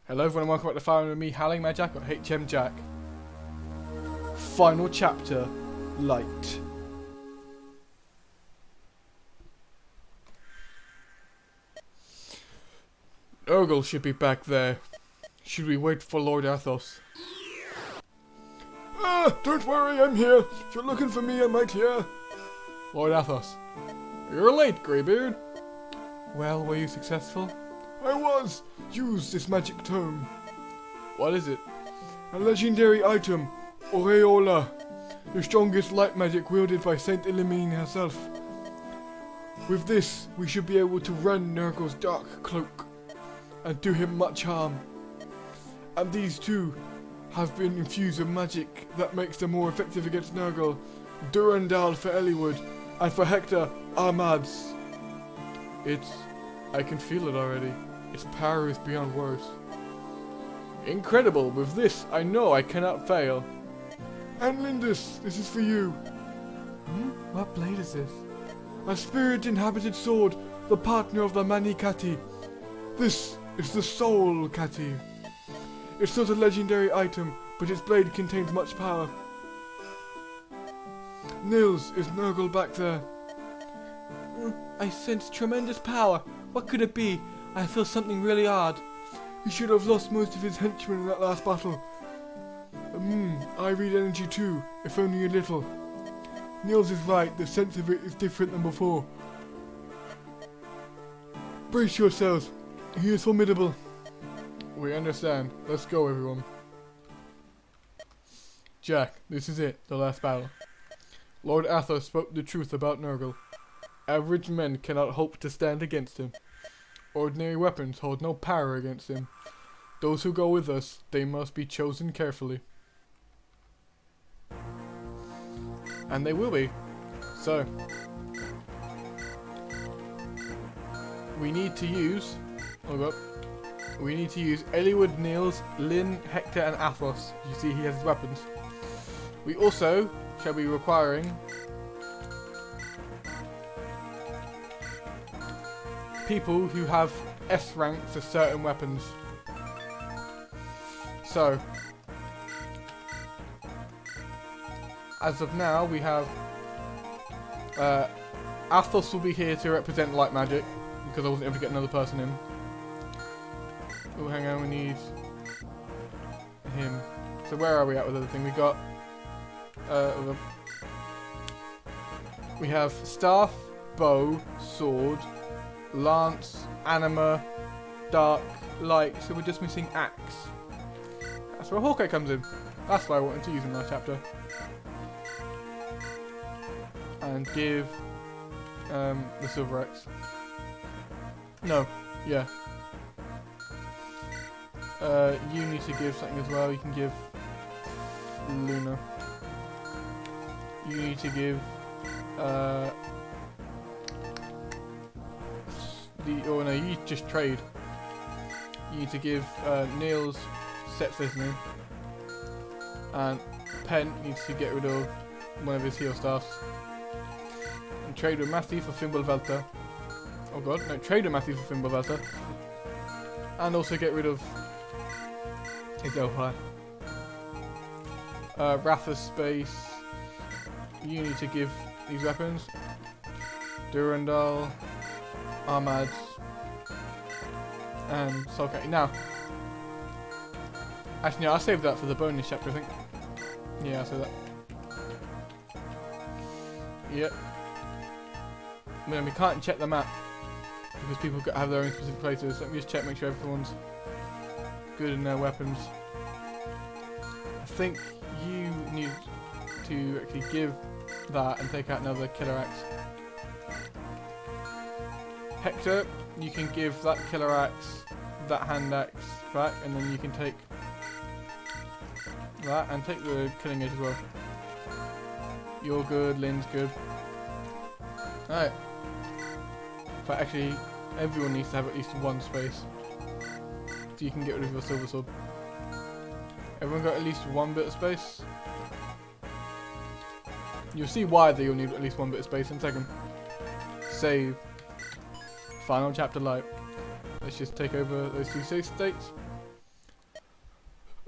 Hello everyone and welcome back to Fire with me, Howling My Jack, or HM Jack. Final chapter, Light. Nergal should be back there. Should we wait for Lord Athos? Don't worry, I'm here. If you're looking for me, I'm right here. Lord Athos. You're late, Greybeard. Well, were you successful? I was. Use this magic tome. What is it? A legendary item, Aureola. The strongest light magic wielded by Saint Illuminine herself. With this, we should be able to rend Nergal's dark cloak and do him much harm. And these two have been infused with magic that makes them more effective against Nergal. Durandal for Eliwood, and for Hector, Armads. I can feel it already. Its power is beyond words. Incredible! With this, I know I cannot fail. And Lindis, this is for you. What blade is this? A spirit-inhabited sword, the partner of the Mani Kati. This is the Soul Kati. It's not a legendary item, but its blade contains much power. Nils, is Nergal back there? I sense tremendous power. What could it be? I feel something really odd. He should have lost most of his henchmen in that last battle. I read energy too, if only a little. Nils is right, the sense of it is different than before. Brace yourselves, he is formidable. We understand. Let's go, everyone. Jack, this is it, the last battle. Lord Athos spoke the truth about Nergal. Average men cannot hope to stand against him. Ordinary weapons hold no power against him. Those who go with us, they must be chosen carefully. And they will be. So, we need to use... We need to use Eliwood, Nils, Lyn, Hector and Athos. You see he has his weapons. We also shall be requiring people who have S rank for certain weapons. So, as of now, we have Athos will be here to represent light magic because I wasn't able to get another person in. Oh, hang on, we need him. So where are we at with everything? We got we have staff, bow, sword, lance, anima, dark, light, so we're just missing axe. That's where Hawkeye comes in. That's why I wanted to use him last chapter. And give the silver axe. No, yeah. You need to give something as well. You can give Luna. You need to give oh no, you just trade. You need to give Nils set listening, and Pen needs to get rid of one of his heal staffs, and trade with Matthew for Fimbulvelta. Oh god, no, trade with Matthew for Fimbulvelta, and also get rid of his Elfire. Wrath of Space. You need to give these weapons. Durandal, Armads, and Soulcat. Now, actually, no, I'll save that for the bonus chapter, I think. Yeah, I'll save that. Yep. I mean, we can't check the map because people have their own specific places. So let me just check, make sure everyone's good in their weapons. I think you need to actually give that and take out another killer axe. Hector, you can give that killer axe, that hand axe back, and then you can take that and take the killing edge as well. You're good, Lyn's good. Alright. But actually, everyone needs to have at least one space. So you can get rid of your silver sword. Everyone got at least one bit of space? You'll see why that you'll need at least one bit of space in a second. Save. Final chapter light. Let's just take over those two save states.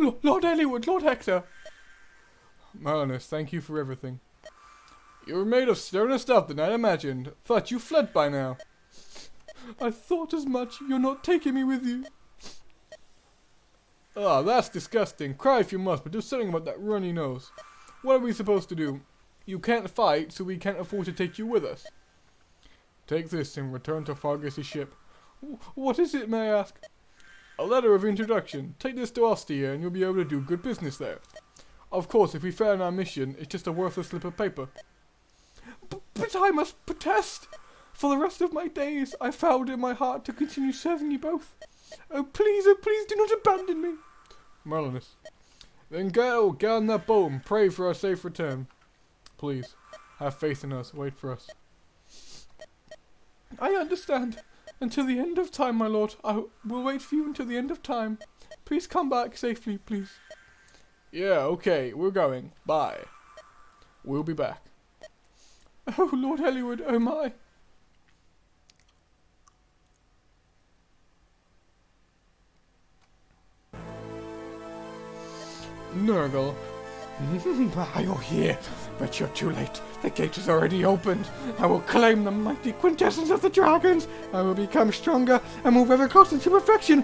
Lord Eliwood, Lord Hector! Marlinus, thank you for everything. You were made of sterner stuff than I imagined. Thought you fled by now. I thought as much. You're not taking me with you. Ah, that's disgusting. Cry if you must, but do something about that runny nose. What are we supposed to do? You can't fight, so we can't afford to take you with us. Take this and return to Fargus' ship. What is it, may I ask? A letter of introduction. Take this to Ostia and you'll be able to do good business there. Of course, if we fail in our mission, it's just a worthless slip of paper. But I must protest! For the rest of my days, I vowed in my heart to continue serving you both. Oh please do not abandon me. Marlinus. Then go, get on that boat and pray for our safe return. Please, have faith in us, wait for us. I understand. Until the end of time, my lord. I will wait for you until the end of time. Please come back safely, please. Yeah, okay, we're going. Bye. We'll be back. Oh, Lord Eliwood, oh my. Nergal. You're here, but you're too late. The gate is already opened. I will claim the mighty quintessence of the dragons. I will become stronger and move ever closer to perfection.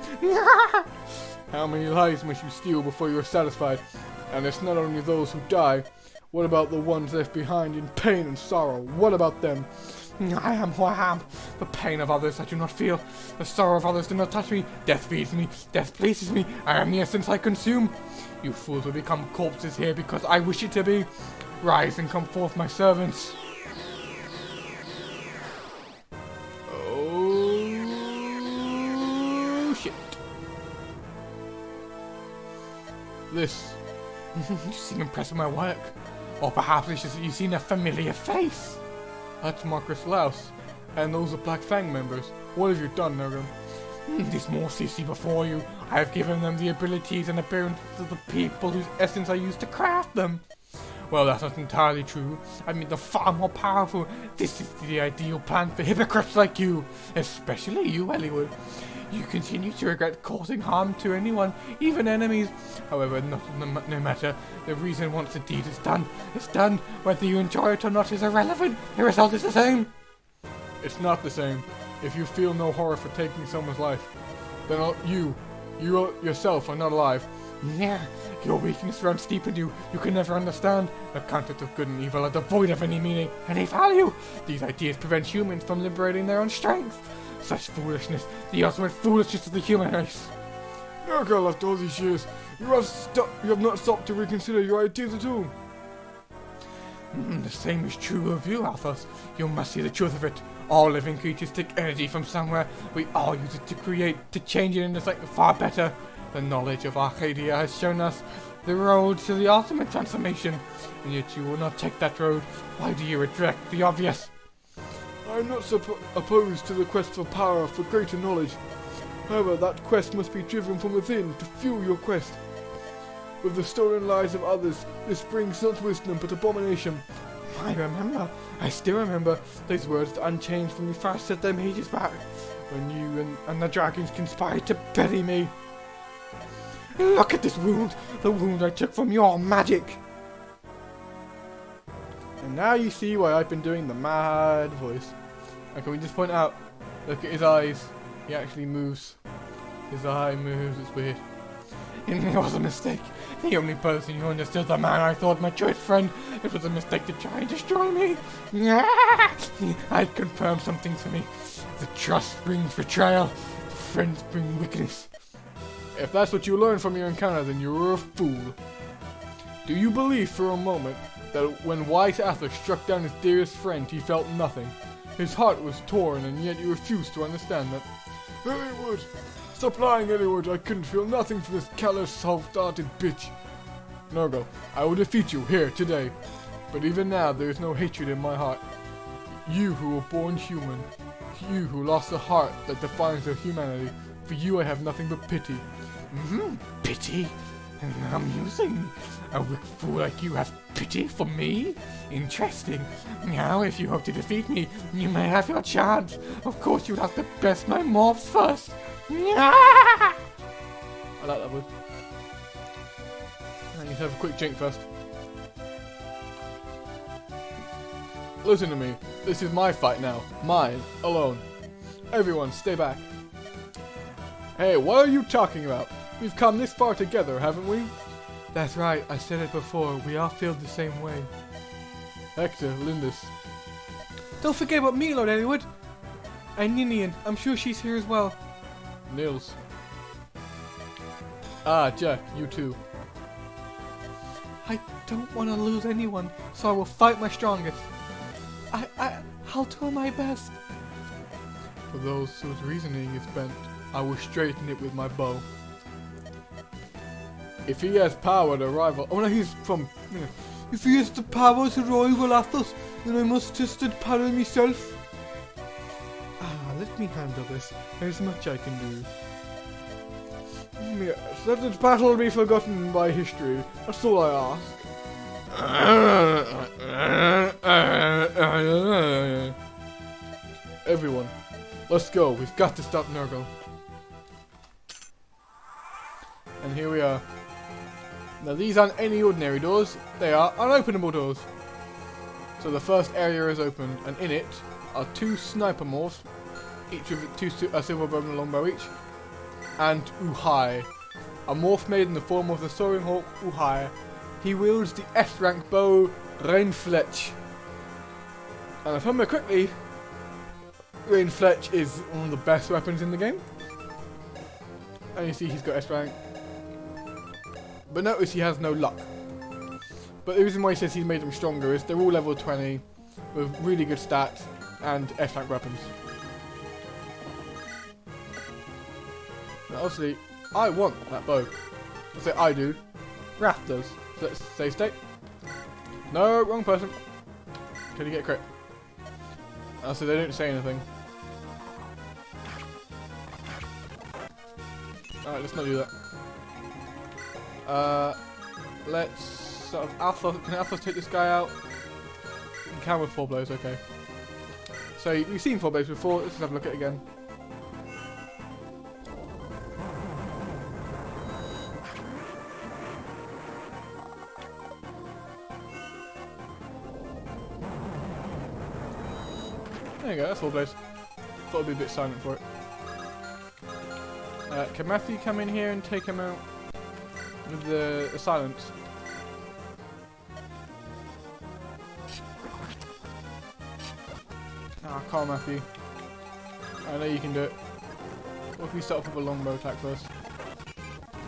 How many lives must you steal before you're satisfied? And it's not only those who die. What about the ones left behind in pain and sorrow? What about them? I am who I am. The pain of others I do not feel. The sorrow of others do not touch me. Death feeds me. Death pleases me. I am the essence I consume. You fools will become corpses here because I wish it to be. Rise and come forth, my servants. Oh, shit. This. You seem impressed with my work. Or perhaps it's just that you've seen a familiar face. That's Marcus Laus, and those are Black Fang members. What have you done, Nergal? These morphs you see before you, I have given them the abilities and appearances of the people whose essence I used to craft them. Well, that's not entirely true. I mean, they're far more powerful. This is the ideal plan for hypocrites like you, especially you, Eliwood. You continue to regret causing harm to anyone, even enemies. However, no matter the reason once the deed is done, it's done. Whether you enjoy it or not is irrelevant. The result is the same. It's not the same. If you feel no horror for taking someone's life, then you yourself are not alive. Yeah, your weakness runs deep in you. You can never understand. The concept of good and evil are devoid of any meaning, any value. These ideas prevent humans from liberating their own strength. Such foolishness, the ultimate foolishness of the human race. Nergal, after all these years, you have not stopped to reconsider your ideas at all. The same is true of you, Alphas. You must see the truth of it. All living creatures take energy from somewhere. We all use it to create, to change it into something far better. The knowledge of Arcadia has shown us the road to the ultimate transformation, and yet you will not take that road. Why do you reject the obvious? I am not opposed to the quest for power, for greater knowledge. However, that quest must be driven from within to fuel your quest. With the stolen lives of others, this brings not wisdom but abomination. I still remember those words that unchanged when we first set them ages back, when you and the dragons conspired to bury me. Look at this wound, the wound I took from your magic. And now you see why I've been doing the mad voice. And can we just point out, look at his eyes, he actually moves. His eye moves, it's weird. It was a mistake. The only person who understood the man I thought my choice friend. It was a mistake to try and destroy me. I'd confirmed something to me. The trust brings betrayal. The friends bring weakness. If that's what you learned from your encounter, then you're a fool. Do you believe for a moment that when wise Arthur struck down his dearest friend, he felt nothing? His heart was torn, and yet you refused to understand that. Eliwood! Stop lying, Eliwood! I couldn't feel nothing for this callous, soft-hearted bitch. Nergal, I will defeat you here today. But even now, there is no hatred in my heart. You who were born human, you who lost the heart that defines your humanity, for you I have nothing but pity. Pity? Amusing. A weak fool like you has pity for me? Interesting. Now, if you hope to defeat me, you may have your chance. Of course, you'd have to best my morphs first. I like that word. I need to have a quick drink first. Listen to me. This is my fight now. Mine. Alone. Everyone, stay back. Hey, what are you talking about? We've come this far together, haven't we? That's right, I said it before. We all feel the same way. Hector, Lindis. Don't forget about me, Lord Eliwood. And Ninian, I'm sure she's here as well. Nils. Ah, Jack, you too. I don't want to lose anyone, so I will fight my strongest. I'll do my best. For those whose reasoning is bent, I will straighten it with my bow. If he has power to rival... Oh no, he's from... If he has the power to rival Athos, then I must test the power myself. Let me handle this. There's much I can do. Yes, let this battle be forgotten by history. That's all I ask. Everyone, let's go. We've got to stop Nergal. And here we are. Now these aren't any ordinary doors. They are unopenable doors. So the first area is opened, and in it are 2 sniper morphs, each with a silver bow and a longbow each, and Uhai, a morph made in the form of the soaring hawk Uhai. He wields the S-rank bow Reinfletch. And if I remember correctly, Reinfletch is one of the best weapons in the game. And you see he's got S-rank. But notice he has no luck. But the reason why he says he's made them stronger is they're all level 20 with really good stats and S-rank weapons. Now obviously, I want that bow. I say I do. Raph does. So let's save state. No, wrong person. Can you get a crit? So they don't say anything. Alright, let's not do that. Let's sort of Alpha. Can Alpha take this guy out? You can with 4 blows, okay. So we've seen 4 blows before. Let's just have a look at it again. There you go, that's 4 blows. Thought I'd be a bit silent for it. Can Matthew come in here and take him out with the silence? Ah, calm Matthew. I know you can do it. What if we start off with a longbow attack first?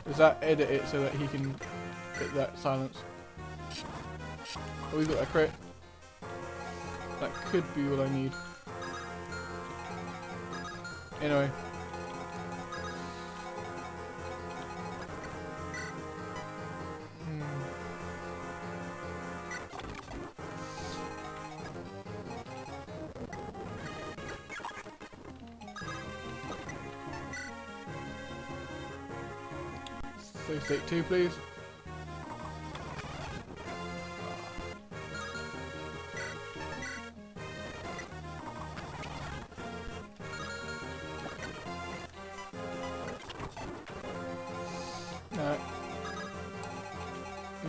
Does that edit it so that he can hit that silence? Oh, we've got that crit. That could be all I need. Anyway. Save state 2, please.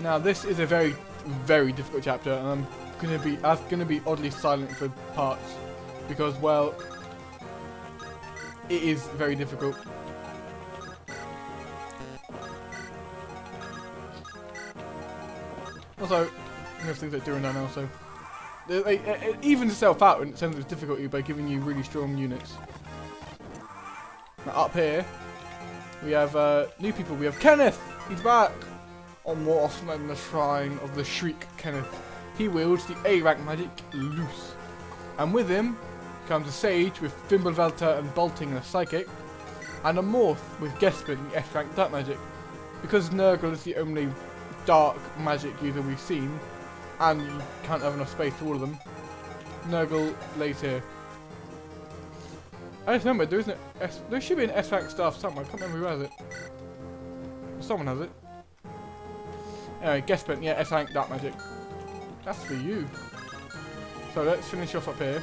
Now this is a very, very difficult chapter, and I'm gonna be oddly silent for parts because, well, it is very difficult. Also, there's things like doing that now, so it evens itself out in terms of difficulty by giving you really strong units. Now up here, we have new people. We have Kenneth. He's back. On more often than the shrine of the Shriek Kenneth. He wields the A-rank magic Loose. And with him comes a Sage with Fimbulvelta and Bolting and a Psychic, and a Morph with Gespin and S-rank Dark Magic. Because Nergal is the only dark magic user we've seen, and you can't have enough space for all of them, Nergal lays here. I just remember there should be an S-rank staff somewhere. I can't remember who has it. Someone has it. Anyway, Gespin, yeah, S-rank Dark Magic. That's for you. So let's finish off up here.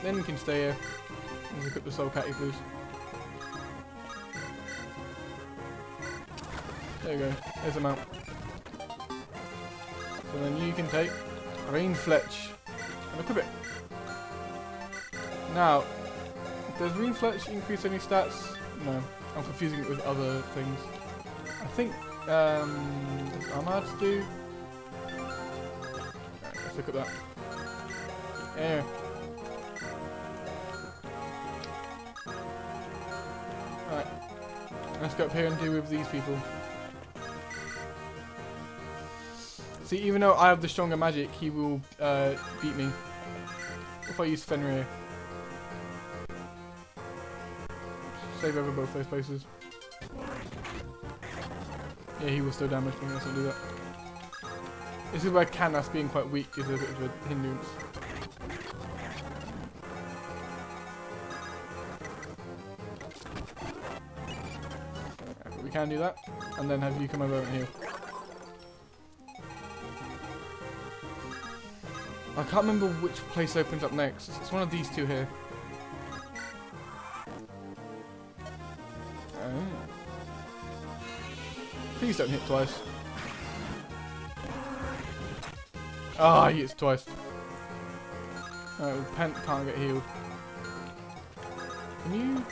Then we can stay here. Let's look at the Soul Catty, please. There you go. There's a mount. So then you can take Green Fletch and equip it. Now, does Green Fletch increase any stats? No. I'm confusing it with other things. I think, does Armad do? Right, let's look at that. Anyway. Alright. Let's go up here and deal with these people. See, even though I have the stronger magic, he will beat me. If I use Fenrir. Save over both those places. Yeah, he will still damage me, let's not do that. This is where Canas being quite weak is a bit of a hindrance. Okay, we can do that, and then have you come over and heal. I can't remember which place opens up next. It's one of these two here. Please don't hit twice. Ah, he hits twice. Alright, well, Pent can't get healed. Can you?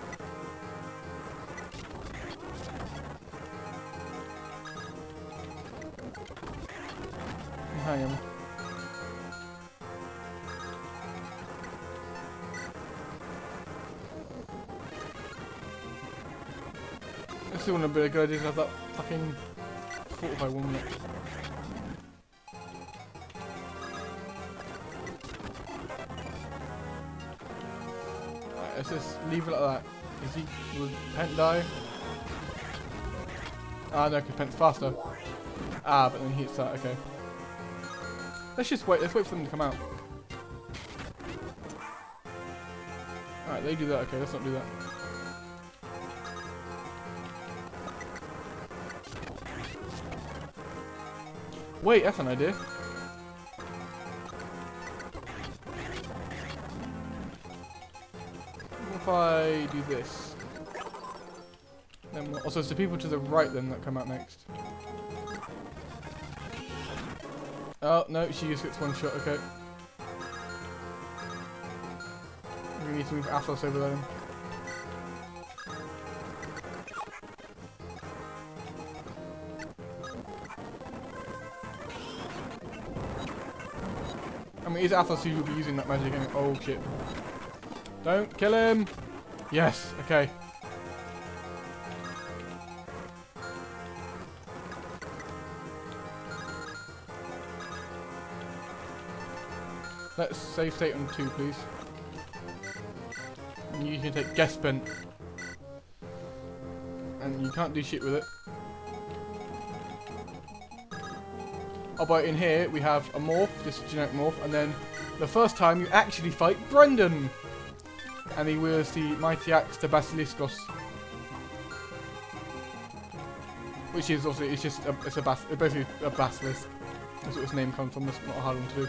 Hang on. This is one of the good ideas to have that fucking fortify 1 minute. Right, let's just leave it like that. Will Pent die? Ah no, because Pent's faster. Ah, but then he hits that, okay. Let's just wait, let's wait for them to come out. Alright, they do that, okay, let's not do that. Wait, that's an idea. What if I do this? Then also, it's the people to the right then that come out next. Oh, no, she just gets one shot, okay. We need to move Athos over there then. I mean, it's Athos who will be using that magic anyway. Oh shit. Don't kill him! Yes, okay. Let's save state on 2, please. And you can take Gespent. And you can't do shit with it. Oh, but in here we have a morph, this generic morph, and then the first time you actually fight Brendan! And he wields the mighty axe to Basiliskos. Which is also, it's just, basically a basilisk. That's what its name comes from, it's not a hard one to do.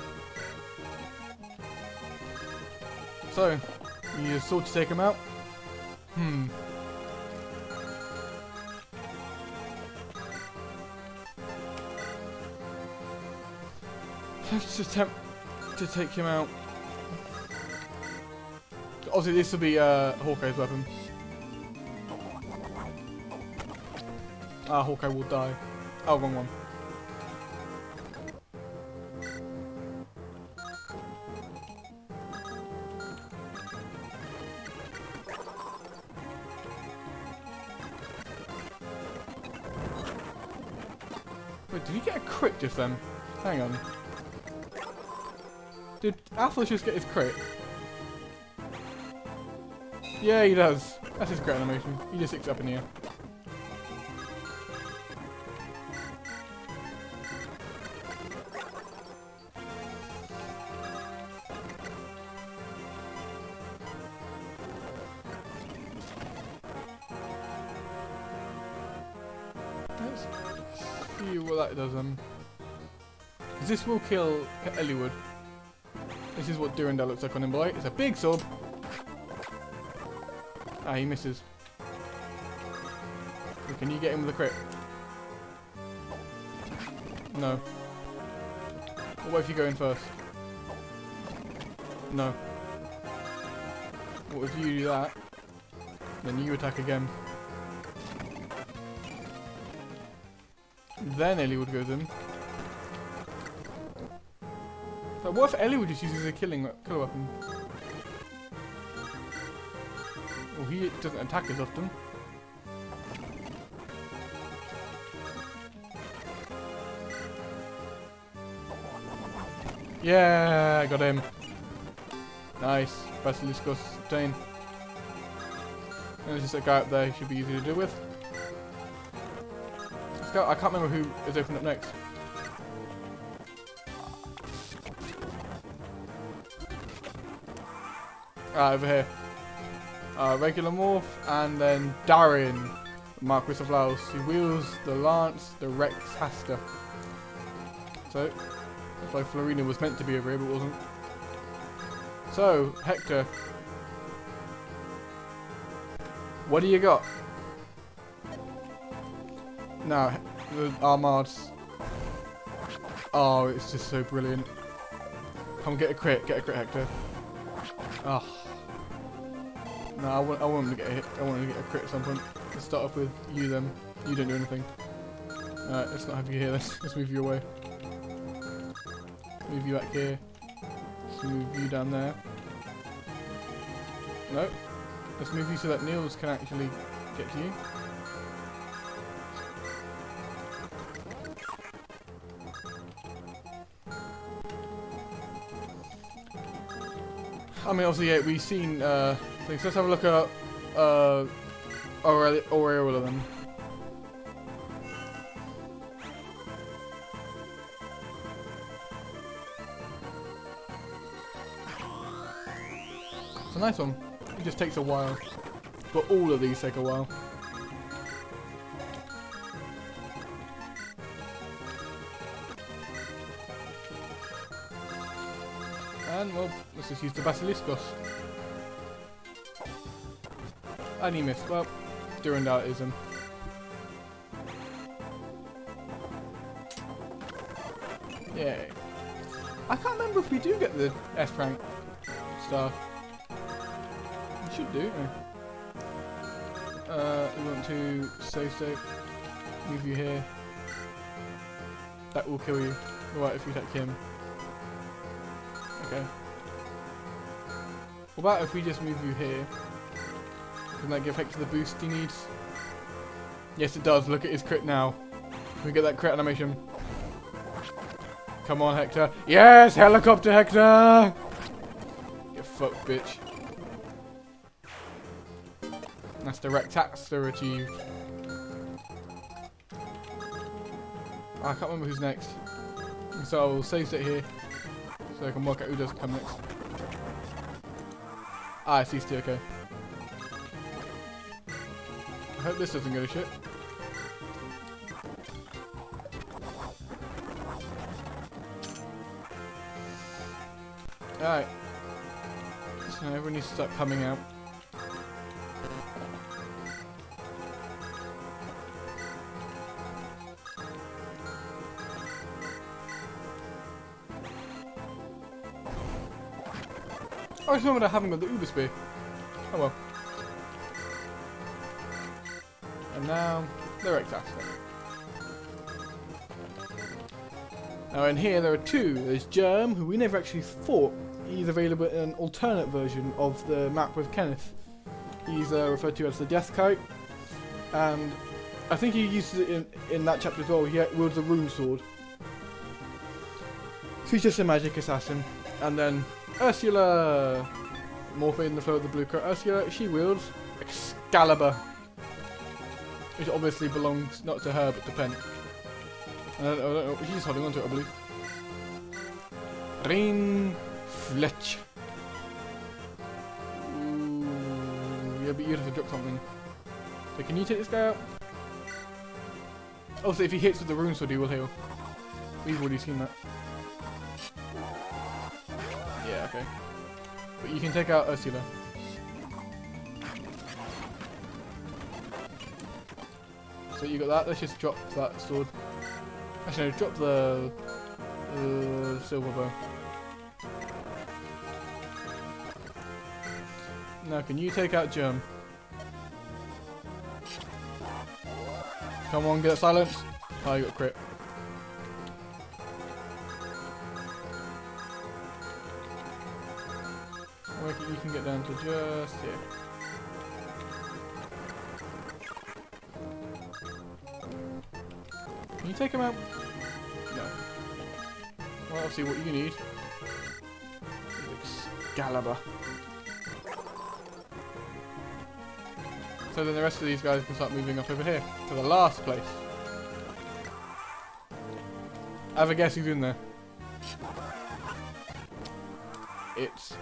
So, you use a sword to take him out. Let's attempt to take him out. Obviously, this will be Hawkeye's weapon. Ah, Hawkeye will die. Oh, wrong one. Wait, did he get a crit just then? Hang on. Did Athos just get his crit? Yeah, he does. That's his crit animation. He just sticks up in the air. Let's see what that does. Because this will kill Eliwood. This is what Durandal looks like on him, boy. It's a big sub. Ah, he misses. So can you get him with a crit? No. What if you go in first? No. What if you do that? Then you attack again. Then Eliwood goes in. But what if Eliwood just uses a killer weapon? Well, he doesn't attack as often. Yeah, I got him. Nice. Basiliscos obtained. And there's just a guy up there who should be easy to deal with. Let's go. I can't remember who is opened up next. Over here. Regular morph, and then Darren, Marquis of Laos, who wields the lance, the Rex Haster. So, that's why Florina was meant to be over here, but wasn't. So, Hector. What do you got? Now, the Armads. Oh, it's just so brilliant. Come get a crit, Hector. Oh. No, I want him to get a hit. I want him to get a crit at some point. Let's start off with you then. You don't do anything. Alright, let's not have you here. Let's move you away. Move you back here. Let's move you down there. No. Let's move you so that Niels can actually get to you. I mean, obviously, yeah, we've seen things. Let's have a look at Aureola then. It's a nice one. It just takes a while. But all of these take a while. And, well, let's just use the Basiliscos. And he missed. Well, Durandal is him. Yay. I can't remember if we do get the S rank stuff. We should do. We want to save state. Move you here. That will kill you. Alright, if you attack him. Okay. What about if we just move you here? Can that give Hector the boost he needs? Yes, it does. Look at his crit now. Can we get that crit animation? Come on, Hector. Yes! Helicopter Hector! You fuck, bitch. That's the Rectaxter achieved. I can't remember who's next. So I'll save it here. So I can work out who does come next. Ah, it's these two, okay. I hope this doesn't go to shit. Alright. So everyone needs to start coming out. I just remembered I haven't got the Uber Spear. Oh well. And now, the Rectaxter. Now in here there are two. There's Germ, who we never actually fought. He's available in an alternate version of the map with Kenneth. He's referred to as the Death Kite. And I think he uses it in that chapter as well. He wields a rune sword. So he's just a magic assassin. And then Ursula, morphed in the flow of the blue coat. Ursula, she wields Excalibur, which obviously belongs not to her but to Pen. I don't know. She's just holding on to it, I believe. Rain Fletch. Ooh, yeah, but you'd have to drop something. So can you take this guy out? Also, if he hits with the rune sword, he will heal. We've already seen that. Yeah, okay. But you can take out Ursula. So you got that. Let's just drop that sword. Actually, no, drop the silver bow. Now, can you take out Germ? Come on, get silence. Oh, you got crit. You can get down to just here. Can you take him out? No. Well, I'll see what you need. Excalibur. So then the rest of these guys can start moving up over here to the last place. Have a guess who's in there. It's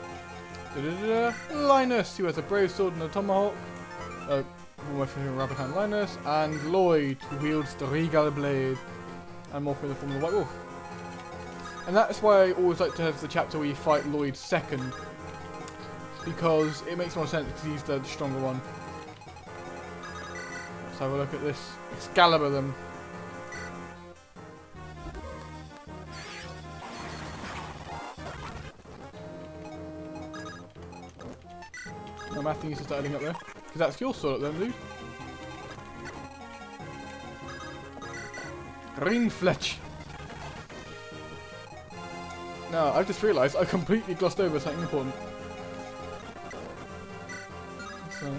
Linus, who has a brave sword and a tomahawk. My favourite rabbit hand, Linus, and Lloyd, who wields the Regal blade and more in the form of the White Wolf. And that's why I always like to have the chapter where you fight Lloyd second, because it makes more sense because he's the stronger one. Let's have a look at this. Excalibur them. No, Matthew needs to start heading up there. Because that's your sword up there, dude. Ringfletch. No, I've just realised I completely glossed over something important. So,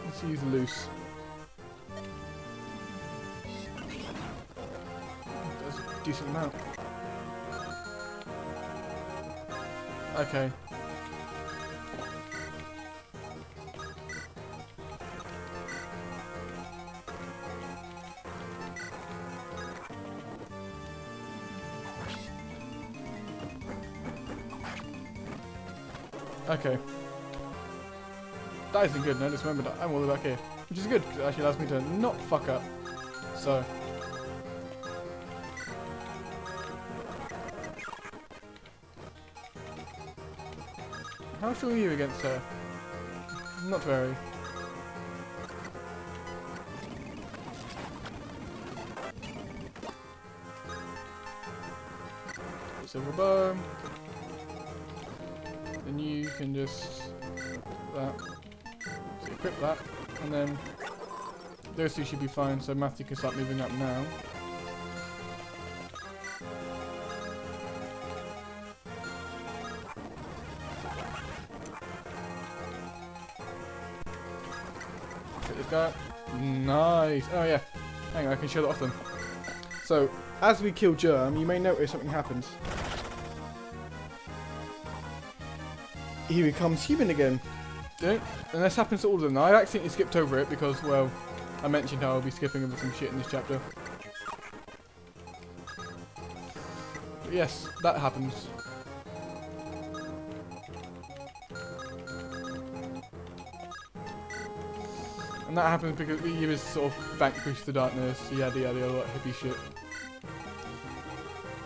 let's use loose. That's a decent amount. Okay. Okay. That isn't good, no, just remember that I'm all the way back here. Which is good, because it actually allows me to not fuck up. So. How strong are you against her? Not very. Silver bow. Then you can just that. So equip that, and then those two should be fine. So Matthew can start moving up now. Get this guy up. Nice. Oh yeah. Hang on, I can show that off then. So as we kill Germ, you may notice something happens. He becomes human again. Yeah, and this happens to all of them. Now, I accidentally skipped over it because, well, I mentioned how I'll be skipping over some shit in this chapter. But yes, that happens. And that happens because he was sort of vanquished the darkness, yada yada, all that hippie shit.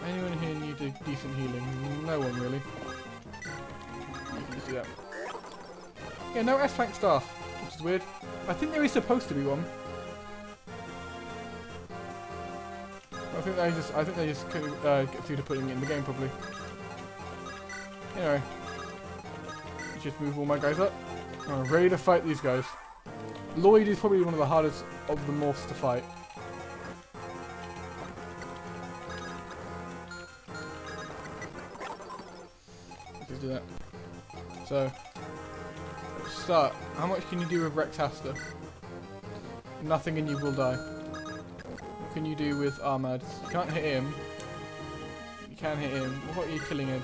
Anyone here need a decent healing? No one really. Yeah. Yeah, no S-Rank staff, which is weird. I think there is supposed to be one. I think they just couldn't get through to putting it in the game properly. Anyway, let's just move all my guys up. I'm ready to fight these guys. Lloyd is probably one of the hardest of the morphs to fight. Let's just do that. So, let's start. How much can you do with Rex Haster? Nothing and you will die. What can you do with Armad? You can't hit him. You can hit him. What about your Killing Edge?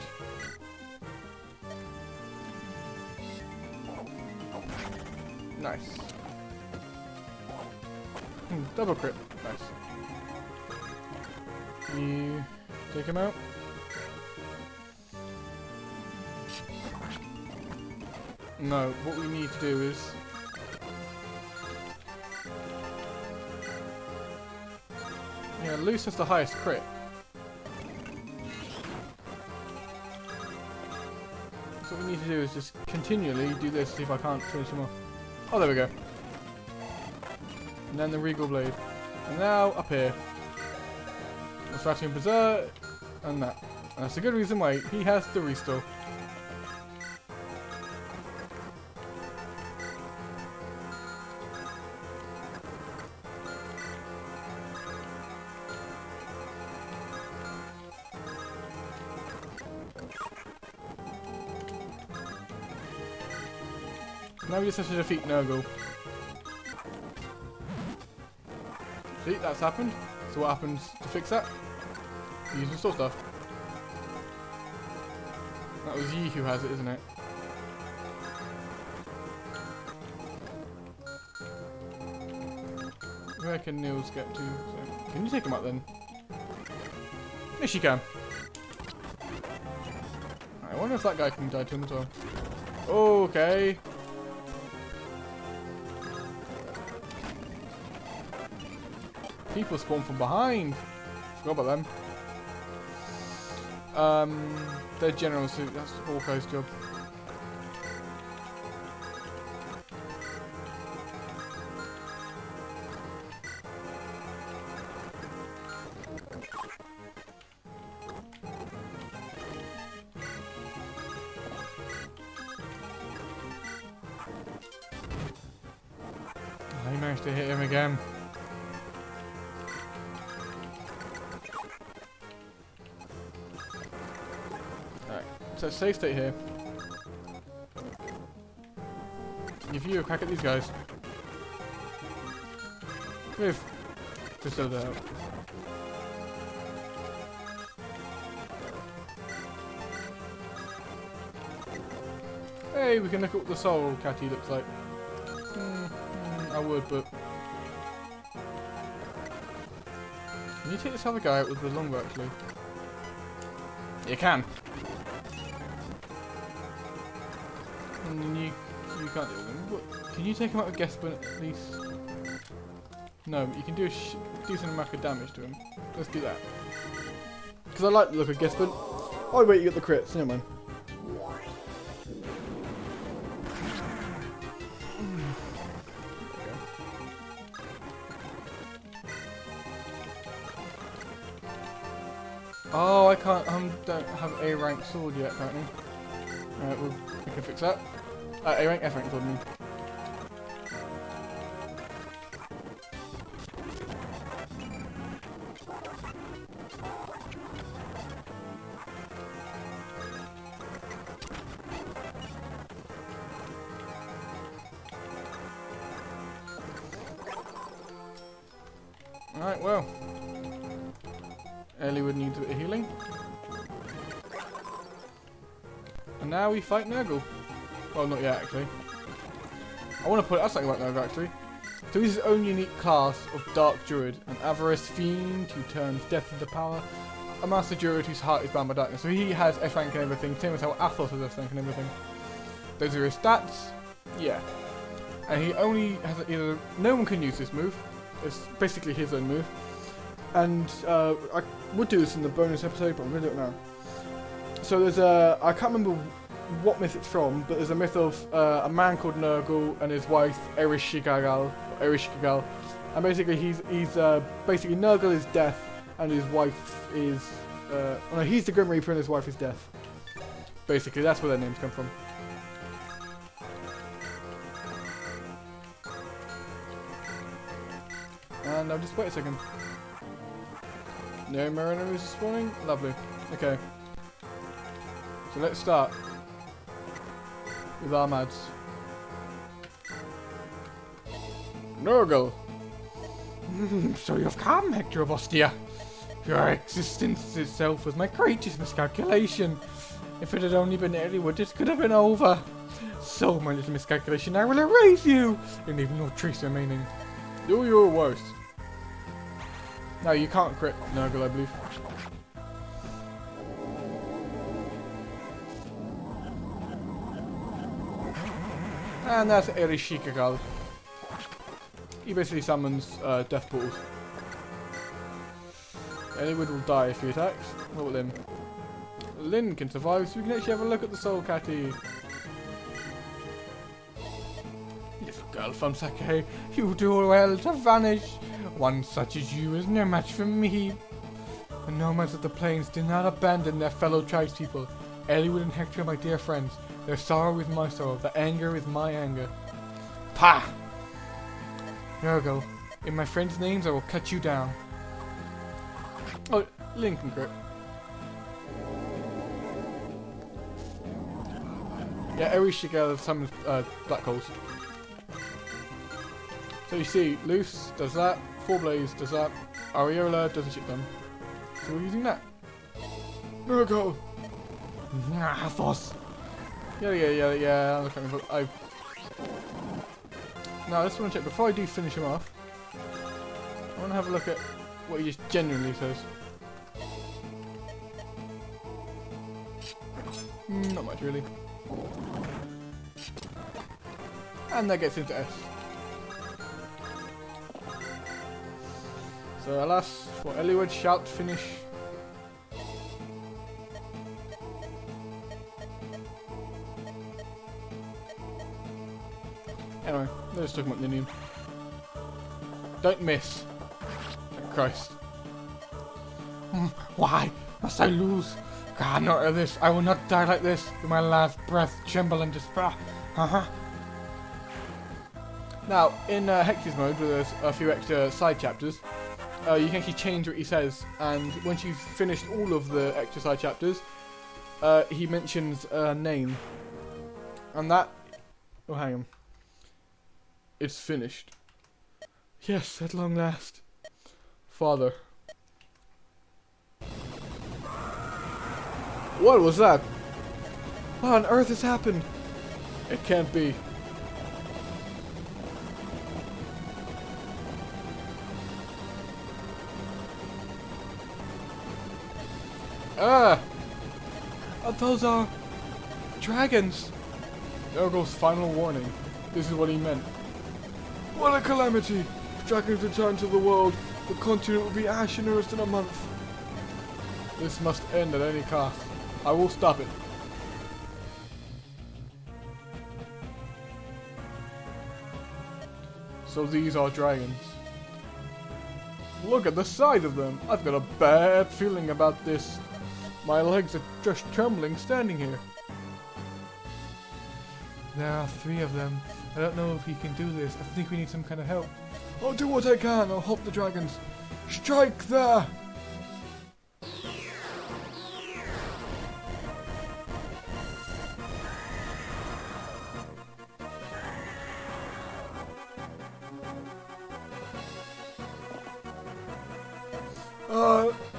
Nice. Double crit. Nice. You take him out. No, what we need to do is yeah, Luce has the highest crit. So what we need to do is just continually do this, see if I can't finish him off. Oh, there we go. And then the Regal Blade. And now up here. Let's rat him berserk, and that. And that's a good reason why he has the restore. Now we just have to defeat Nergal. See, that's happened. So what happens to fix that? You use restore stuff. That was Yi who has it, isn't it? Where can Nils get to? So, can you take him out then? Yes, you can. I wonder if that guy can die to him as well. Okay. People spawn from behind. Forgot about them. They're general suit. That's Hawkeye's job. I managed to hit him again. So save state here. Give you a crack at these guys. With just so that. Hey, we can look at what the soul catty looks like. I would, but can you take this other guy out with the longbow actually? You can. And then you can't do them. What? Can you take him out with Gespin at least? No, but you can do a decent amount of damage to him. Let's do that. Because I like the look of Gespin. Oh wait, you get the crits. Never mind. Oh, I can't. Don't have A rank sword yet, apparently. Alright, we can fix that. A rank, F rank sword. Alright, well. Eliwood needs a bit of healing. And now we fight Nergal. Well, not yet, actually. I want to point out something about Nergal, actually. So he's his own unique class of Dark Druid, an avarice fiend who turns death into power, a master druid whose heart is bound by darkness. So he has F rank and everything, same as how Athos has F rank and everything. Those are his stats. Yeah. And he only has either... No one can use this move. It's basically his own move. And I would do this in the bonus episode, but I'm going to do it now. So there's a... I can't remember what myth it's from, but there's a myth of a man called Nergal and his wife Ereshkigal. And basically he's basically Nergal is death and his wife is... no, he's the Grim Reaper and his wife is death. Basically, that's where their names come from. And I'll just wait a second. No Mariner is spawning? Lovely. Okay. So let's start with our mads. Nergal! So you've come, Hector of Ostia. Your existence itself was my greatest miscalculation. If it had only been Eliwood, this could have been over. So my little miscalculation, I will erase you and leave no trace remaining. Do your worst. No, you can't crit Nergal, I believe. And that's Ereshkigal. He basically summons death portals. Eliwood will die if he attacks. What about Lyn? Lyn can survive, so we can actually have a look at the soul catty. Little girl from Sake, you do well to vanish. One such as you is no match for me. The nomads of the plains did not abandon their fellow tribespeople. Eliwood and Hector are my dear friends. Their sorrow is my sorrow. Their anger is my anger. Pah! Nergal, in my friends' names I will cut you down. Oh, Lincoln Grip. Yeah, every should get some black holes. So you see, Loose does that, Full Blaze does that, Areola doesn't shit them. So we're using that. Nergal! Force. Yeah. I'm looking for. Now, let's want to check before I do finish him off. I want to have a look at what he just genuinely says. Not much really. And that gets into S. So alas, for Eliwood, shout, finish. Anyway, let's talk about Ninian. Don't miss. Oh, Christ. Why must I lose? God, not of this. I will not die like this. With my last breath, tremble and despair. Now, in Hector's mode, where there's a few extra side chapters, you can actually change what he says. And once you've finished all of the extra side chapters, he mentions a name. And that... Oh, hang on. It's finished. Yes, at long last. Father. What was that? What on earth has happened? It can't be. Those are dragons. Nergal's final warning. This is what he meant. What a calamity! If dragons return to the world, the continent will be ash in earth in a month. This must end at any cost. I will stop it. So these are dragons. Look at the size of them. I've got a bad feeling about this. My legs are just trembling standing here. There are 3 of them. I don't know if we can do this. I think we need some kind of help. I'll do what I can. I'll help the dragons. Strike there!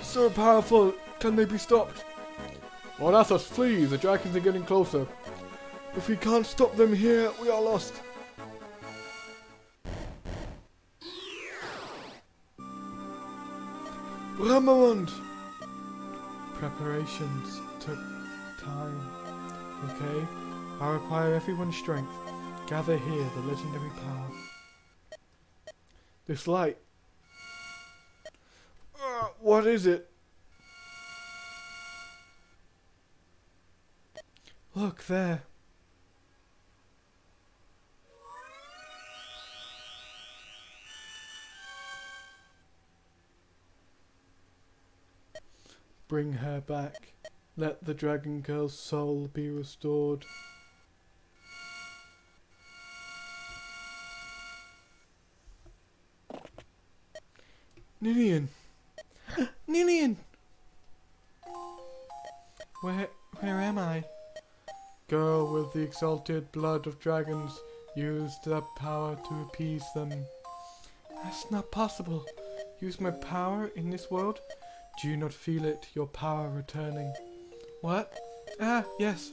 So powerful. Can they be stopped? Well, that's us, please. The dragons are getting closer. If we can't stop them here, we are lost. Ramamond! Preparations took time. Okay? I require everyone's strength. Gather here, the legendary power. This light. What is it? Look there. Bring her back. Let the dragon girl's soul be restored. Ninian! Ninian! Where am I? Girl with the exalted blood of dragons, use that power to appease them. That's not possible. Use my power in this world? Do you not feel it, your power returning? What? Ah, yes.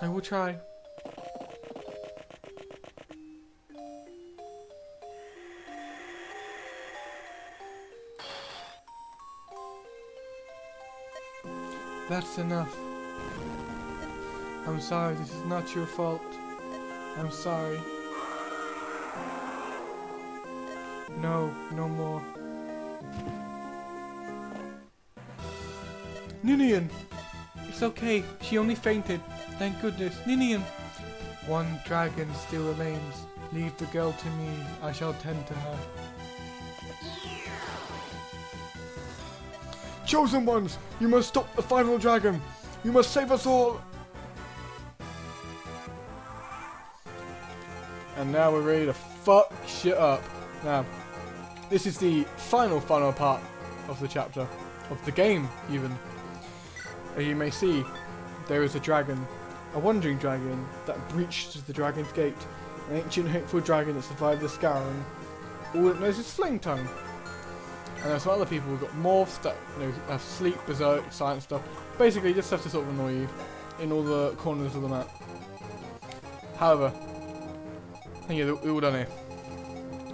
I will try. That's enough. I'm sorry, this is not your fault. I'm sorry. No, no more. Ninian! It's okay, she only fainted. Thank goodness. Ninian! One dragon still remains. Leave the girl to me. I shall tend to her. Chosen ones, you must stop the final dragon. You must save us all. And now we're ready to fuck shit up. Now, this is the final part of the chapter, of the game even. As you may see, there is a dragon, a wandering dragon that breached the dragon's gate, an ancient hateful dragon that survived the Scouring. All it knows is flame tongue. And there's some other people who've got morphs that have sleep, berserk, science stuff. Basically just have to sort of annoy you in all the corners of the map. However, I think you're all done here.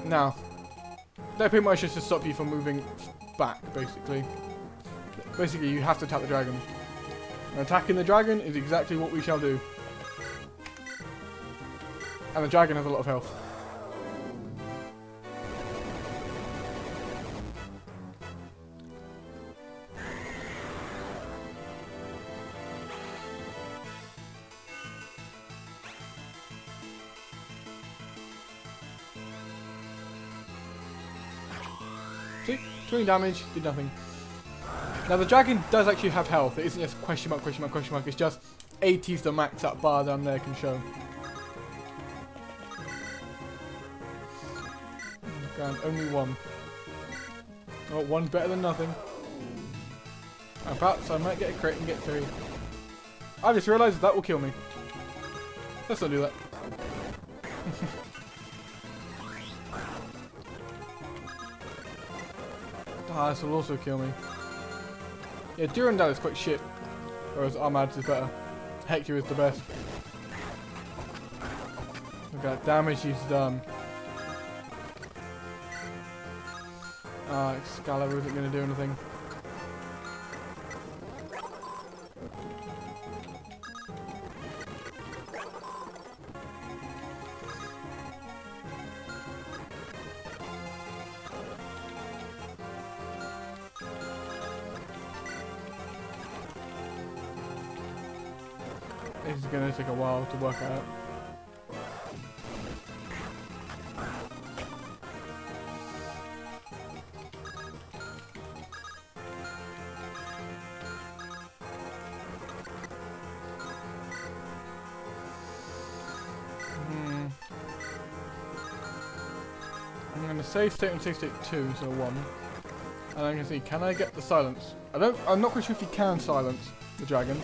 Now, they're pretty much just to stop you from moving back, basically. Basically, you have to attack the dragon. And attacking the dragon is exactly what we shall do. And the dragon has a lot of health. See? 20 damage, did nothing. Now the dragon does actually have health, it isn't just question mark, question mark, question mark, it's just 80 is the max that bar down there can show. And only one. Oh, one's better than nothing. And perhaps I might get a crit and get 3. I just realised that will kill me. Let's not do that. Ah, this will also kill me. Yeah, Durandal is quite shit, whereas Armad is better. Hector is the best. Look at that damage he's done. Excalibur isn't going to do anything. This is going to take a while to work out. I'm going to save state and save state 2, so 1. And I'm going to see, can I get the silence? I'm not quite sure if you can silence the dragon.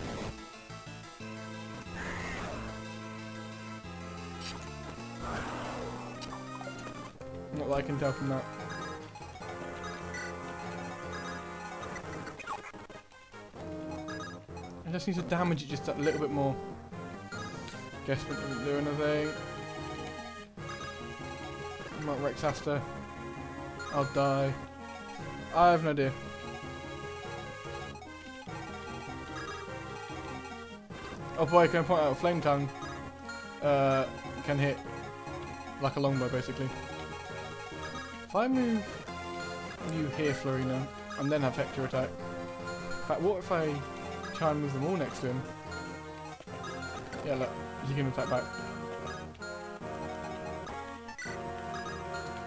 Not that I can tell from that. I just need to damage it just a little bit more. Guess we didn't do anything. I'm not Rex Aster. I'll die. I have no idea. Oh boy, can I point out Flame Tongue can hit like a longbow basically. If I move you here, Florina, and then have Hector attack. In fact, what if I try and move them all next to him? Yeah, look, he can attack back.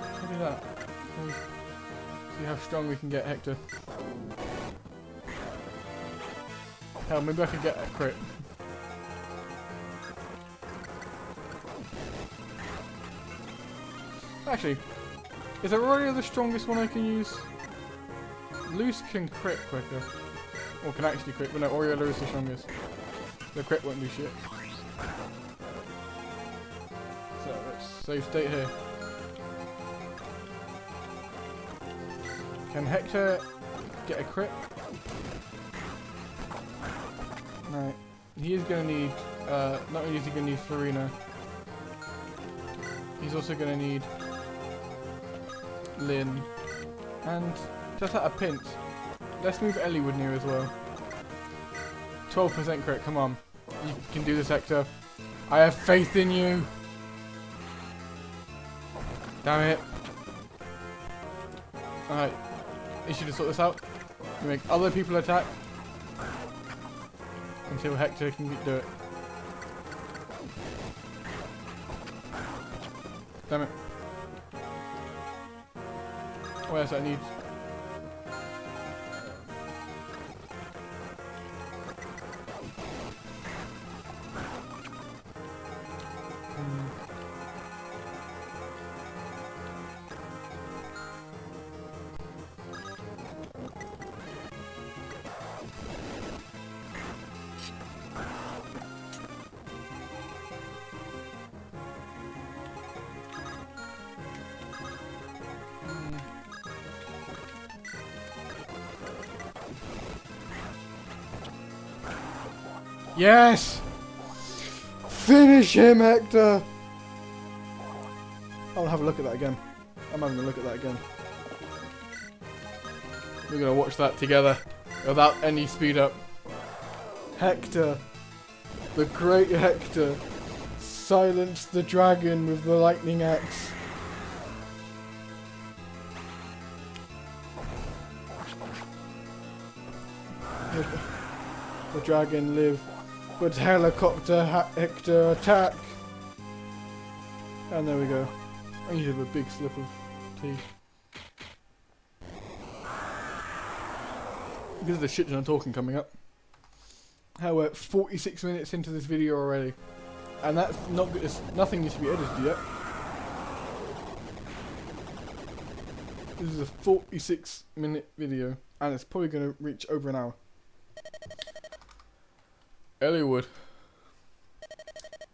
Let's do that. See how strong we can get Hector. Hell, maybe I could get a crit. Actually, is Aurora the strongest one I can use? Loose can crit quicker. Or can actually crit, but no, Aureola is the strongest. The crit won't do shit. So let's save state here. Can Hector get a crit? No. He is going to need, not only is he going to need Florina, he's also going to need Lynn. And just at a pinch, let's move Eliwood near as well. 12% crit, come on. You can do this, Hector. I have faith in you. Damn it. Alright. You should just sort this out. You make other people attack until Hector can do it. Damn it. Oh yes, I need Yes! Finish him, Hector! I'll have a look at that again. I'm having a look at that again. We're gonna watch that together without any speed up. Hector, the great Hector, silenced the dragon with the lightning axe. The dragon lived, but helicopter Hector attack. And there we go. I need to have a big slip of tea. Because of the shit that I'm talking coming up. How we're 46 minutes into this video already. And that's not good. Nothing needs to be edited yet. This is a 46-minute video. And it's probably going to reach over an hour. Eliwood.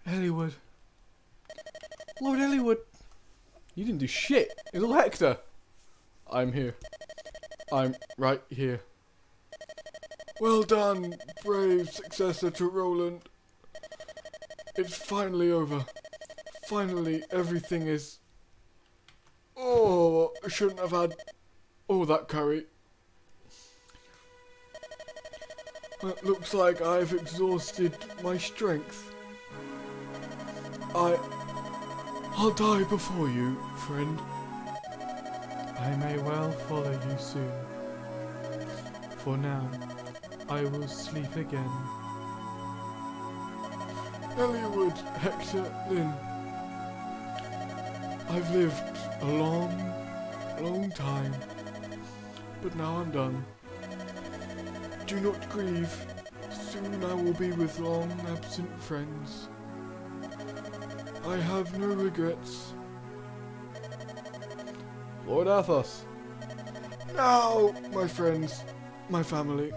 Eliwood. Lord Eliwood. You didn't do shit. It's all Hector. I'm here. I'm right here. Well done, brave successor to Roland. It's finally over. Finally, everything is... Oh, I shouldn't have had all that curry. It looks like I've exhausted my strength. I'll die before you, friend. I may well follow you soon. For now, I will sleep again. Eliwood, Hector, Lynn. I've lived a long time, but now I'm done. Do not grieve. Soon I will be with long absent friends. I have no regrets. Lord Athos. Now, my friends, my family,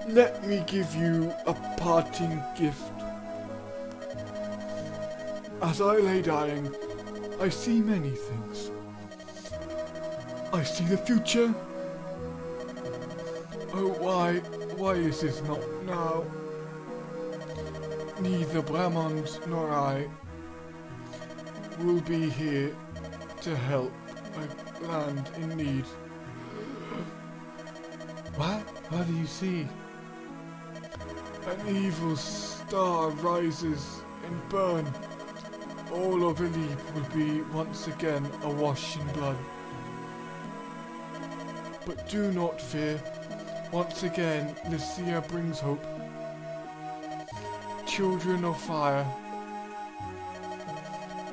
let me give you a parting gift. As I lay dying, I see many things. I see the future. Oh, why is this not now? Neither Bramond nor I will be here to help a land in need. What do you see? An evil star rises and burn. All of Eliwood will be once again awash in blood. But do not fear. Once again, Lycia brings hope. Children of fire.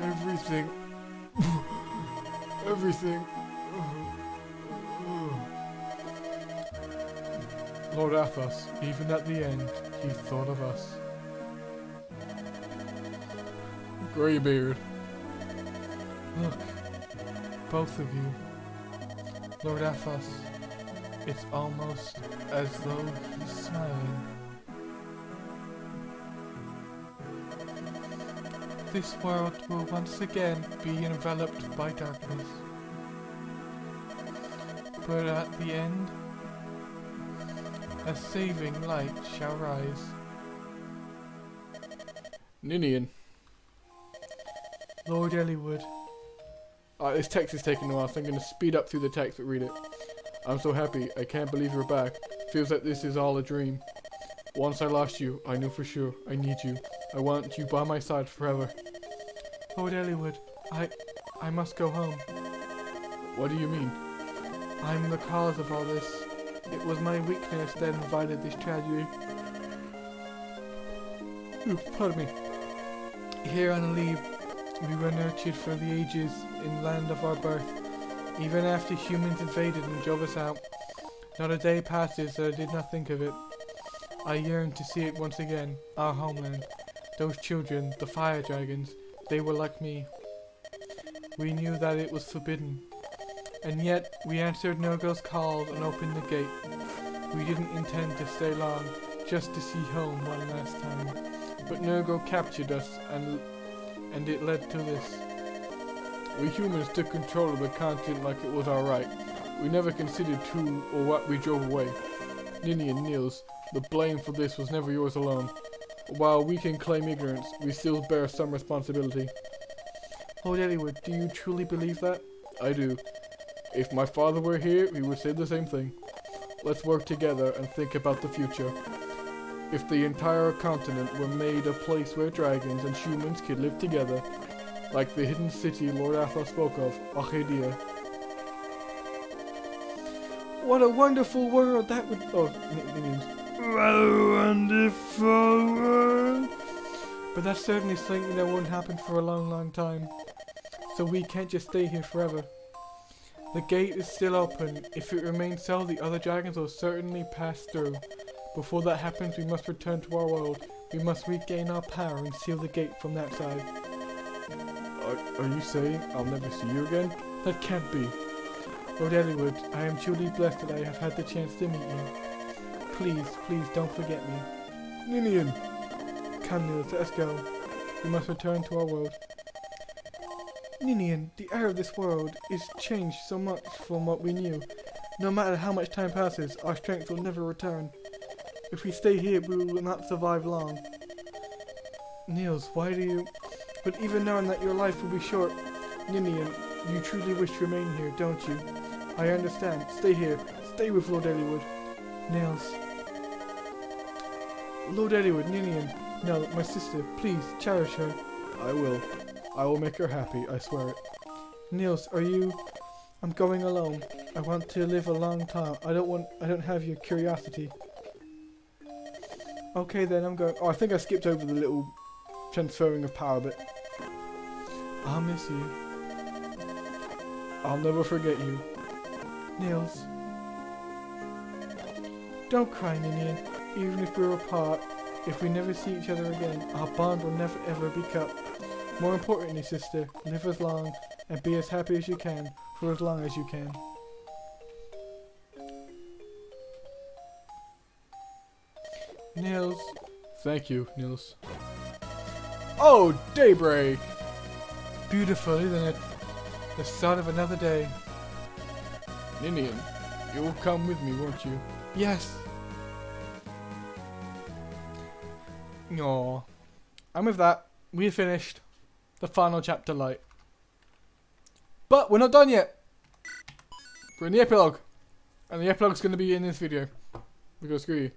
Everything. Everything. Lord Athos, even at the end, he thought of us. Greybeard. Look, both of you. Lord Athos, it's almost as though he's smiling. This world will once again be enveloped by darkness. But at the end, a saving light shall rise. Ninian. Lord Eliwood. This text is taking a while, so I'm going to speed up through the text but read it. I'm so happy, I can't believe you're back. Feels like this is all a dream. Once I lost you, I knew for sure, I need you. I want you by my side forever. Lord Eliwood, I must go home. What do you mean? I'm the cause of all this. It was my weakness that invited this tragedy. Ooh, pardon me. Here on Eliwood, we were nurtured for the ages in land of our birth. Even after humans invaded and drove us out, not a day passes that I did not think of it. I yearned to see it once again, our homeland. Those children, the fire dragons, they were like me. We knew that it was forbidden. And yet, we answered Nergal's calls and opened the gate. We didn't intend to stay long, just to see home one last time. But Nergal captured us, and it led to this. We humans took control of the continent like it was our right. We never considered who or what we drove away. Ninian Niels, The blame for this was never yours alone. While we can claim ignorance, we still bear some responsibility. Lord Eliwood, do you truly believe that? I do. If my father were here, he would say the same thing. Let's work together and think about the future. If the entire continent were made a place where dragons and humans could live together, like the hidden city Lord Athos spoke of, Arcadia. What a wonderful world that would... Oh, minions. What a wonderful world. But that's certainly something that won't happen for a long, long time. So we can't just stay here forever. The gate is still open. If it remains so, the other dragons will certainly pass through. Before that happens, we must return to our world. We must regain our power and seal the gate from that side. Are you saying I'll never see you again? That can't be. Lord Eliwood, I am truly blessed that I have had the chance to meet you. Please, please don't forget me. Ninian! Come, Nils, let us go. We must return to our world. Ninian, the air of this world is changed so much from what we knew. No matter how much time passes, our strength will never return. If we stay here, we will not survive long. Niels, why do you... But even knowing that your life will be short, Ninian, you truly wish to remain here, don't you? I understand. Stay here. Stay with Lord Eliwood. Niels. Lord Eliwood, Ninian. No, my sister. Please, cherish her. I will. I will make her happy, I swear it. Niels, are you... I'm going alone. I want to live a long time. I don't have your curiosity. Okay then, I'm going... Oh, I think I skipped over the little transferring of power bit. I'll miss you. I'll never forget you. Niels. Don't cry, Ninian. Even if we're apart, if we never see each other again, our bond will never ever be cut. More importantly, sister, live as long and be as happy as you can for as long as you can. Nils. Thank you, Nils. Oh, daybreak! Beautiful, isn't it? The start of another day. Ninian, you will come with me, won't you? Yes. Aww. And with that, we have finished the final chapter light. But we're not done yet. We're in the epilogue. And the epilogue's going to be in this video. Because screw you.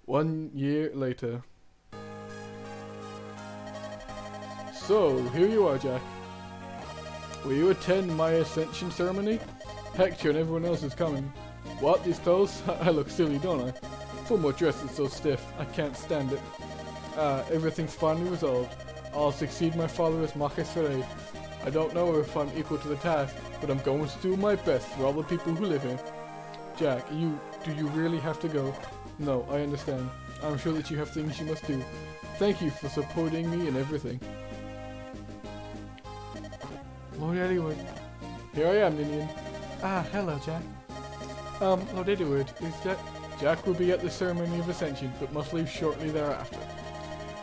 1 year later. So, here you are, Jack. Will you attend my ascension ceremony? Hector and everyone else is coming. What, these clothes? I look silly, don't I? Formal dress is so stiff, I can't stand it. Everything's finally resolved. I'll succeed my father as Marquis Ferre. I don't know if I'm equal to the task, but I'm going to do my best for all the people who live here. Jack, do you really have to go? No, I understand. I'm sure that you have things you must do. Thank you for supporting me and everything. Lord Eliwood. Here I am, Ninian. Ah, hello, Jack. Lord Eliwood, is that... Jack will be at the ceremony of ascension, but must leave shortly thereafter.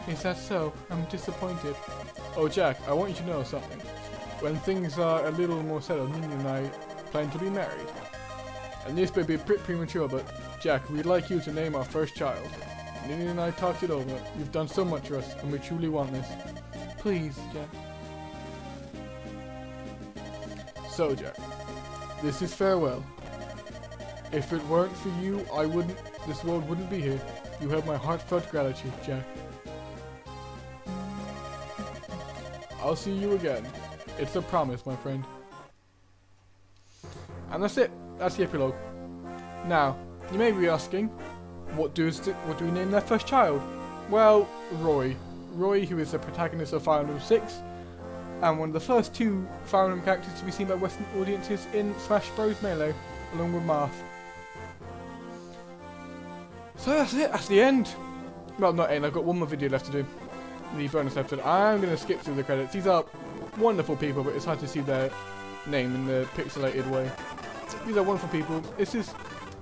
Is that so? I'm disappointed. Oh, Jack, I want you to know something. When things are a little more settled, Ninian and I plan to be married. And this may be a bit premature, but Jack, we'd like you to name our first child. Ninian and I talked it over. You've done so much for us, and we truly want this. Please, Jack. So, Jack, this is farewell. If it weren't for you, this world wouldn't be here. You have my heartfelt gratitude, Jack. I'll see you again. It's a promise, my friend. And that's it. That's the epilogue. Now, you may be asking, what do we name their first child? Well, Roy. Roy, who is the protagonist of Fire Emblem 6, and one of the first two Fire Emblem characters to be seen by Western audiences in Smash Bros. Melee, along with Marth. So that's it, that's the end. Well, not end, I've got one more video left to do. The bonus episode. I'm going to skip through the credits. These are wonderful people, but it's hard to see their name in the pixelated way. These are wonderful people. This is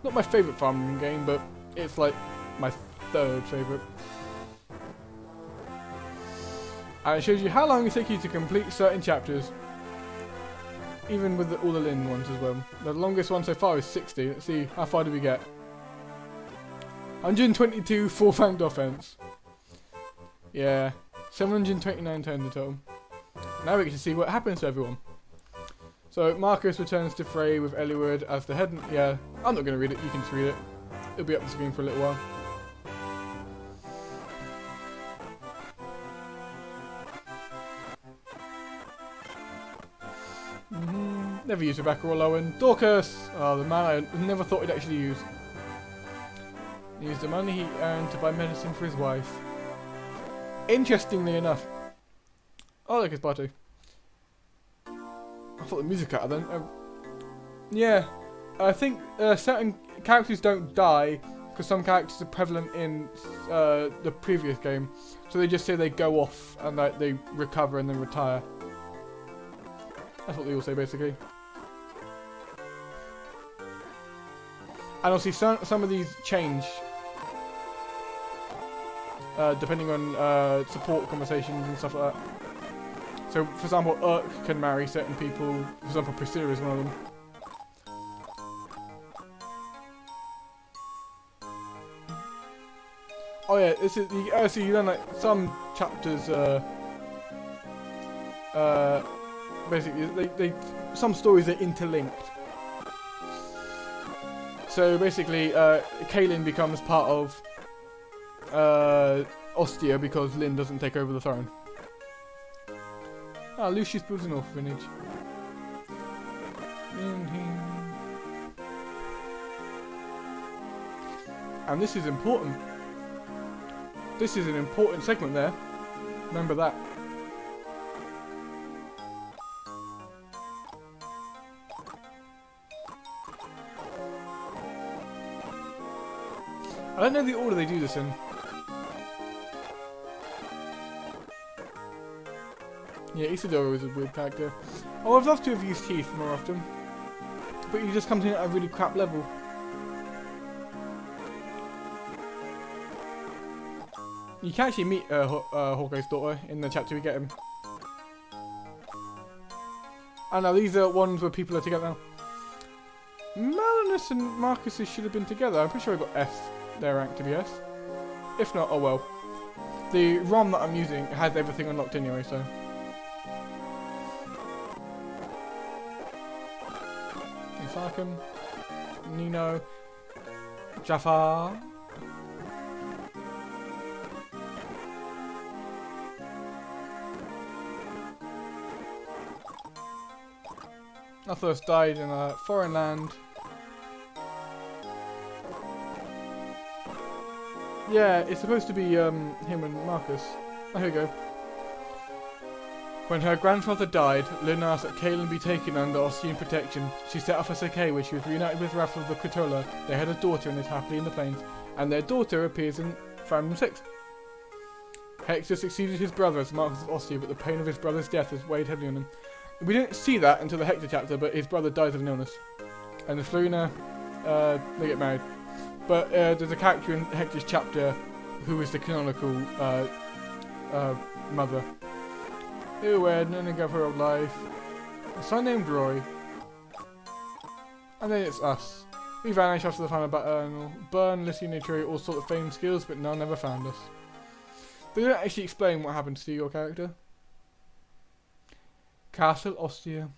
not my favourite Fire Emblem game, but it's like my third favourite. And it shows you how long it takes you to complete certain chapters. Even with all the Lin ones as well. The longest one so far is 60. Let's see, how far do we get? 122 full-fanged offense. Yeah, 729 turns in total. Now we get to see what happens to everyone. So Marcus returns to Frey with Eliwood as the head. Yeah, I'm not going to read it. You can just read it. It'll be up the screen for a little while. Never used Rebecca or Lowen. Dorcas! Oh, the man I never thought he'd actually use. He used the money he earned to buy medicine for his wife. Interestingly enough. Oh, look, it's Bartu. I thought the music cut then. Yeah, I think certain characters don't die because some characters are prevalent in the previous game. So they just say they go off and they recover and then retire. That's what they all say basically. And obviously some of these change depending on support conversations and stuff like that. So, for example, Urk can marry certain people. For example, Priscilla is one of them. Oh yeah, this is so you learn like some chapters. Basically, they some stories are interlinked. So basically, Kaelin becomes part of Ostia because Lyn doesn't take over the throne. Ah, Lucius builds an orphanage. And this is important. This is an important segment there. Remember that. I don't know the order they do this in. Yeah, Isidora is a weird character. Oh, I'd love to have used Heath more often. But he just comes in at a really crap level. You can actually meet Hawkeye's daughter in the chapter we get him. And now these are ones where people are together now. Malinus and Marcus should have been together. I'm pretty sure I got S, their rank to be S. If not, oh well. The ROM that I'm using has everything unlocked anyway, so. Sarkham, Nino, Jafar. I first died in a foreign land. Yeah, it's supposed to be him and Marcus. Oh, here we go. When her grandfather died, Lyn asked that Kaelin be taken under Ostian protection. She set off a Sake where she was reunited with Wrath of the Kratola. They had a daughter and lived happily in the plains, and their daughter appears in Fandom 6. Hector succeeded his brother as Marcus of Ostia, but the pain of his brother's death has weighed heavily on him. We didn't see that until the Hector chapter, but his brother dies of an illness. And the Florina, they get married. But there's a character in Hector's chapter who is the canonical mother. Who wed and gave her a life. A son named Roy. And then it's us. We vanish after the final battle. Burn, listening to all sorts of famed skills, but none ever found us. They don't actually explain what happens to your character. Castle Ostia.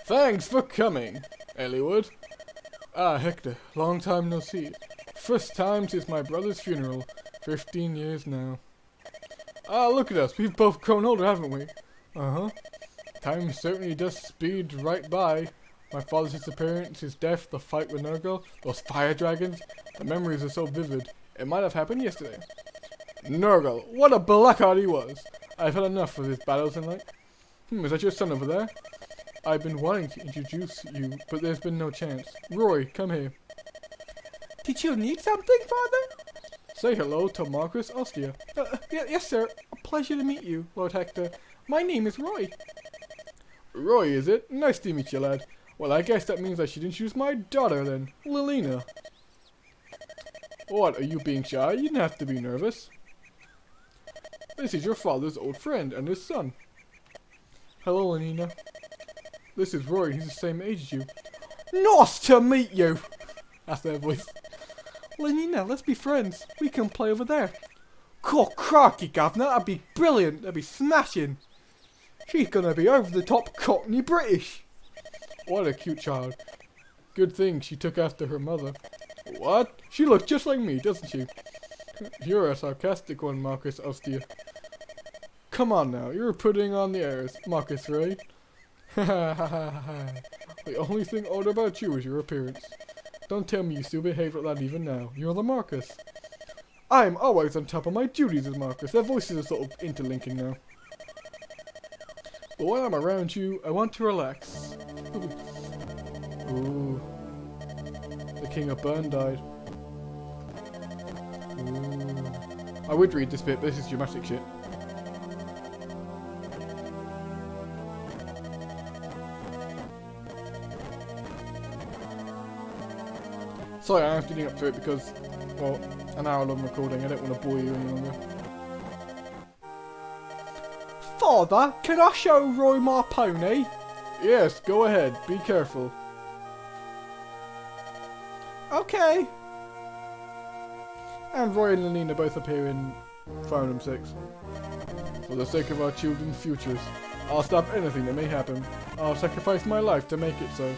Thanks for coming, Eliwood. Ah, Hector, long time no see. First time since my brother's funeral. 15 years now. Ah, look at us. We've both grown older, haven't we? Uh-huh. Time certainly does speed right by. My father's disappearance, his death, the fight with Nergal, those fire dragons. The memories are so vivid. It might have happened yesterday. Nergal, what a blackguard he was. I've had enough of his battles and like. Is that your son over there? I've been wanting to introduce you, but there's been no chance. Roy, come here. Did you need something, father? Say hello to Marcus Ostia. Yes, sir. A pleasure to meet you, Lord Hector. My name is Roy. Roy, is it? Nice to meet you, lad. Well, I guess that means I should introduce my daughter, then. Lilina. What, are you being shy? You didn't have to be nervous. This is your father's old friend and his son. Hello, Lilina. This is Roy. He's the same age as you. Nice to meet you. That's their voice. Lenina, let's be friends. We can play over there. Cool crikey, Governor, that'd be brilliant. That'd be smashing. She's gonna be over the top Cockney British. What a cute child. Good thing she took after her mother. What? She looks just like me, doesn't she? You're a sarcastic one, Marcus Austere. Come on now, you're putting on the airs, Marcus, right? The only thing odd about you is your appearance. Don't tell me you still behave like that even now. You're the Marcus. I'm always on top of my duties as Marcus. Their voices are sort of interlinking now. But when I'm around you, I want to relax. Ooh. The King of Burn died. Ooh. I would read this bit, but this is dramatic shit. Sorry, I'm leading up to it because, well, an hour long recording. I don't want to bore you any longer. Father, can I show Roy my pony? Yes, go ahead. Be careful. Okay. And Roy and Lenina both appear in Fire Emblem 6. For the sake of our children's futures, I'll stop anything that may happen. I'll sacrifice my life to make it so.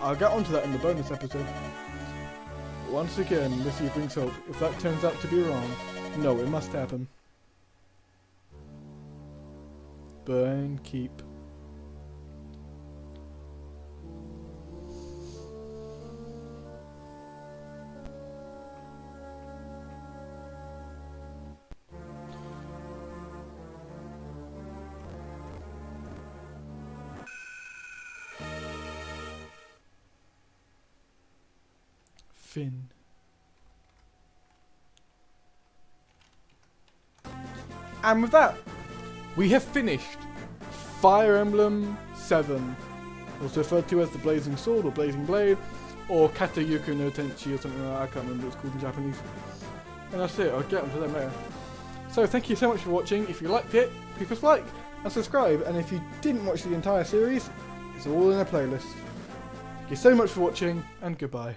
I'll get onto that in the bonus episode. Once again, Missy brings hope. If that turns out to be wrong, no, it must happen. Burn, keep. Finn. And with that, we have finished Fire Emblem 7, also referred to as the Blazing Sword or Blazing Blade, or Katayuku no Tenchi or something like that. I can't remember what it's called in Japanese. And that's it, I'll get onto them later. So thank you so much for watching. If you liked it, please press like and subscribe, and if you didn't watch the entire series, it's all in a playlist. Thank you so much for watching, and goodbye.